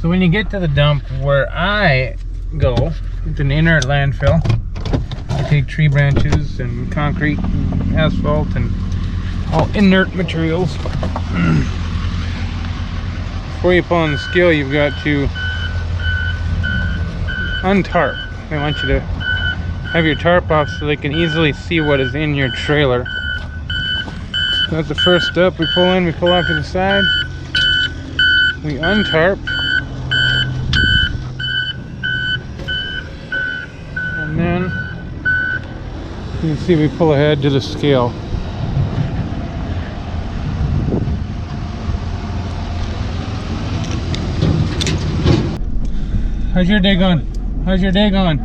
So when you get to the dump where I go, it's an inert landfill. I take tree branches and concrete and asphalt and all inert materials. Before you pull on the scale, you've got to untarp. They want you to have your tarp off so they can easily see what is in your trailer. So that's the first step. We pull in, we pull off to the side, we untarp, and then you can see we pull ahead to the scale. How's your day going? How's your day going?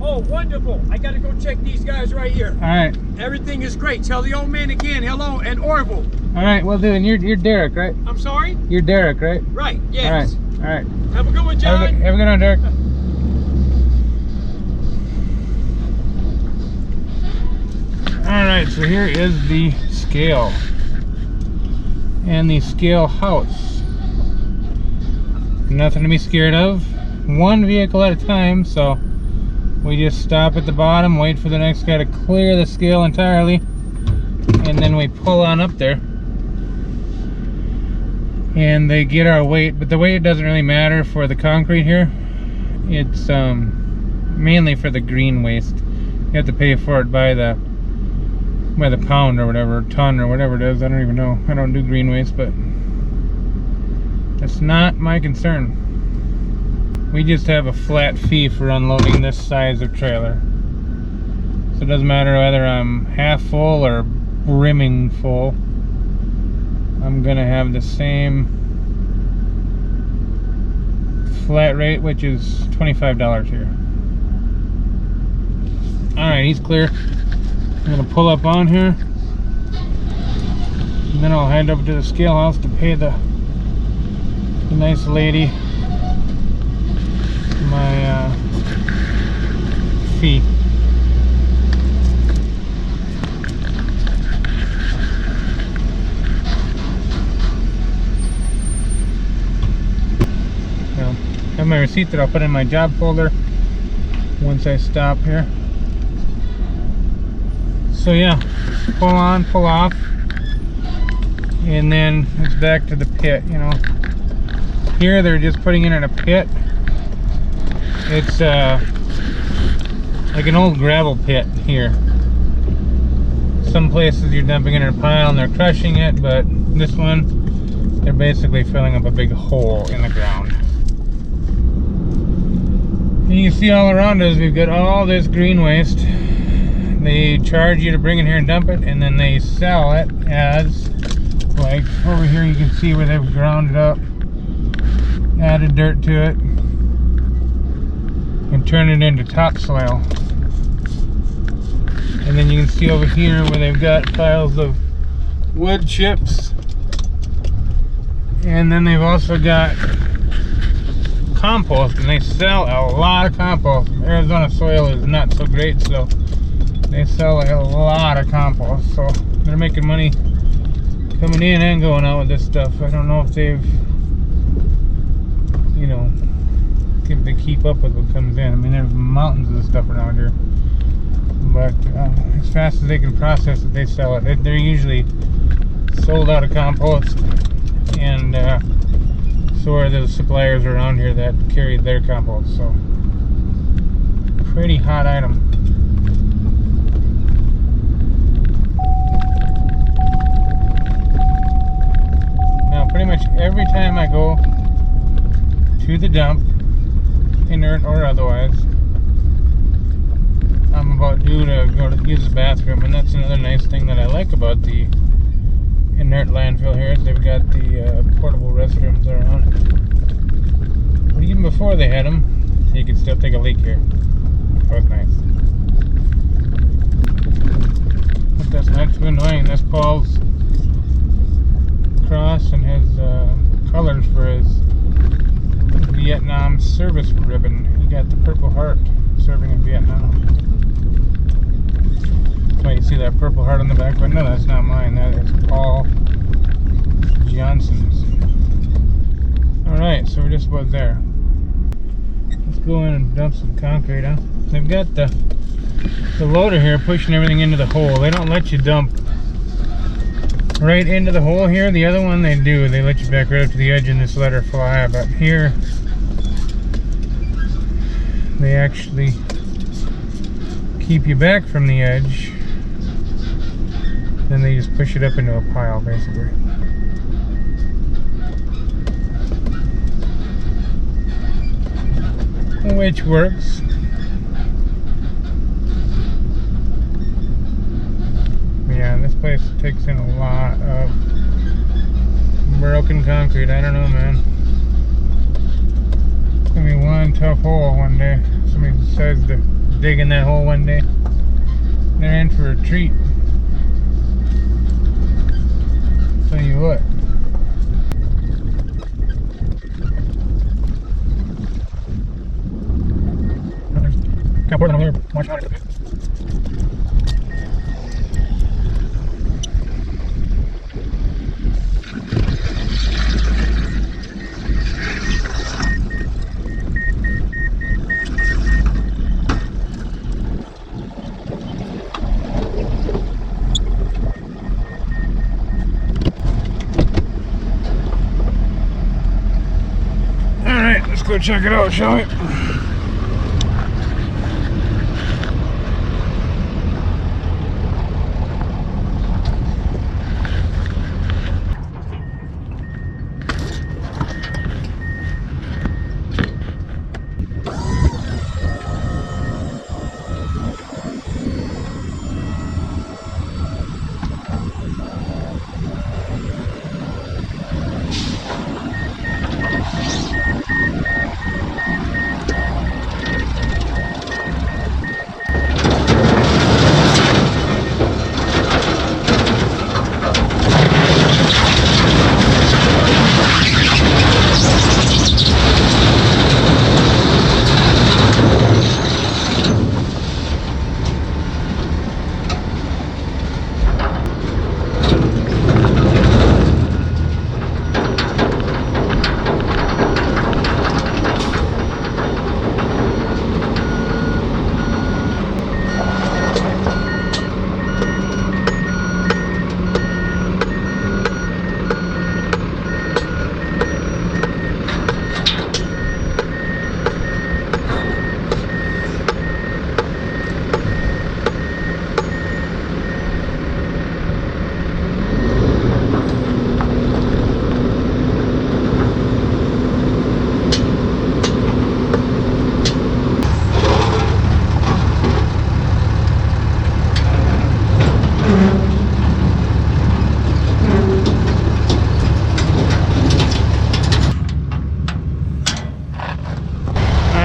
Oh, wonderful. I got to go check these guys right here. All right. Everything is great. Tell the old man again, hello, and Orville. All right, well, dude, you're Derek, right? I'm sorry? You're Derek, right? Right, yes. All right. Have a good one, John. Have a good one, Derek. All right, so here is the scale and the scale house. Nothing to be scared of. One vehicle at a time, so we just stop at the bottom, wait for the next guy to clear the scale entirely, and then we pull on up there and they get our weight. But the weight doesn't really matter for the concrete here. It's mainly for the green waste. You have to pay for it by the pound or whatever, ton or whatever it is. I don't even know. I don't do green waste, but that's not my concern. We just have a flat fee for unloading this size of trailer. So it doesn't matter whether I'm half full or brimming full. I'm gonna have the same flat rate, which is $25 here. Alright, he's clear. I'm gonna pull up on here. And then I'll head up to the scale house to pay the nice lady my fee. Now, I have my receipt that I'll put in my job folder once I stop here. So yeah, pull on, pull off, and then it's back to the pit. You know, here they're just putting it in a pit. It's like an old gravel pit here. Some places you're dumping it in a pile and they're crushing it, but this one, they're basically filling up a big hole in the ground. And you can see all around us, we've got all this green waste. They charge you to bring it here and dump it, and then they sell it as, like over here you can see where they've ground it up, added dirt to it, and turn it into topsoil. And then you can see over here where they've got piles of wood chips, and then they've also got compost, and they sell a lot of compost. Arizona soil is not so great, so they sell a lot of compost, so they're making money coming in and going out with this stuff. I don't know if they've, you know, if they keep up with what comes in. I mean, there's mountains of this stuff around here, but as fast as they can process it, they sell it. They're usually sold out of compost, and so are the suppliers around here that carry their compost. So pretty hot item. Now pretty much every time I go to the dump, inert or otherwise, I'm about due to go to use the bathroom. And that's another nice thing that I like about the inert landfill here, is they've got the portable restrooms around. But even before they had them, you could still take a leak here. That was nice. But that's not too annoying. That's Paul's cross and his colors for his Vietnam service ribbon. He got the Purple Heart serving in Vietnam. Oh, you see that Purple Heart on the back? But no, that's not mine. That is Paul Johnson's. Alright, so we're just about there. go in and dump some concrete, huh? They've got the loader here pushing everything into the hole. They don't let you dump right into the hole here. The other one they do. They let you back right up to the edge and just let her fly. But here, they actually keep you back from the edge. Then they just push it up into a pile, basically. Which works. Yeah, this place takes in a lot of broken concrete. I don't know, man. It's gonna be one tough hole one day. Somebody decides to dig in that hole one day. They're in for a treat. Tell you what. Got more than I'm gonna watch out. Alright, let's go check it out, shall we?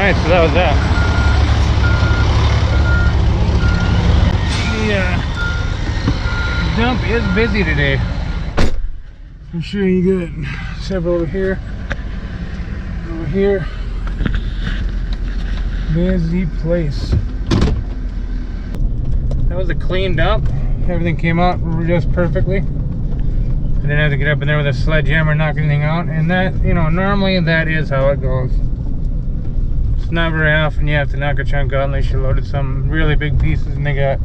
Alright, so that was that. The dump is busy today. I'm sure you got several over here. Over here. Busy place. That was a clean dump. Everything came out just perfectly. I didn't have to get up in there with a sledgehammer and knock anything out. And that, you know, normally that is how it goes. It's not very often you have to knock a chunk out unless you loaded some really big pieces and they got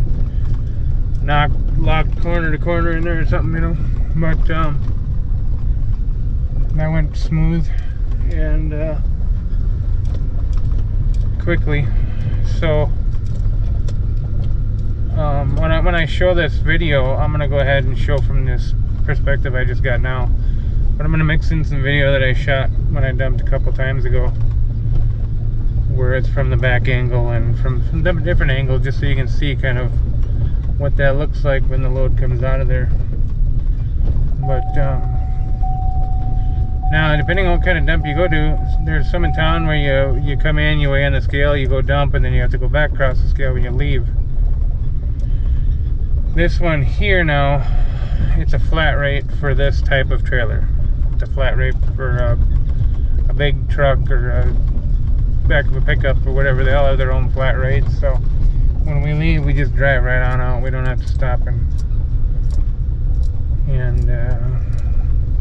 locked corner to corner in there or something, you know. But that went smooth and quickly. So when I show this video, I'm gonna go ahead and show from this perspective I just got now. But I'm gonna mix in some video that I shot when I dumped a couple times ago, where it's from the back angle and from different angles, just so you can see kind of what that looks like when the load comes out of there. But now, depending on what kind of dump you go to, there's some in town where you come in, you weigh on the scale, you go dump, and then you have to go back across the scale when you leave. This one here now, it's a flat rate for this type of trailer. It's a flat rate for a big truck or a back of a pickup or whatever. They all have their own flat rates. So when we leave, we just drive right on out. We don't have to stop and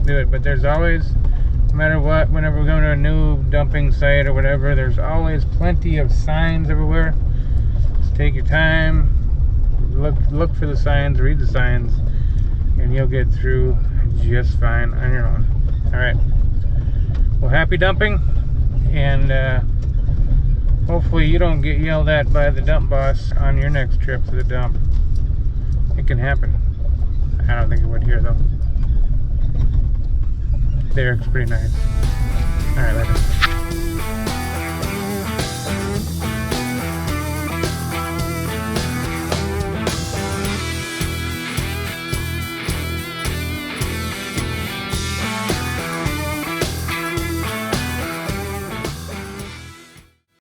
do it. But there's always No matter what, whenever we're going to a new dumping site or whatever, there's always plenty of signs everywhere. Just take your time, look for the signs, read the signs, and you'll get through just fine on your own. Alright, well, happy dumping, and hopefully you don't get yelled at by the dump boss on your next trip to the dump. It can happen. I don't think it would here though. Derek's pretty nice. Alright, later.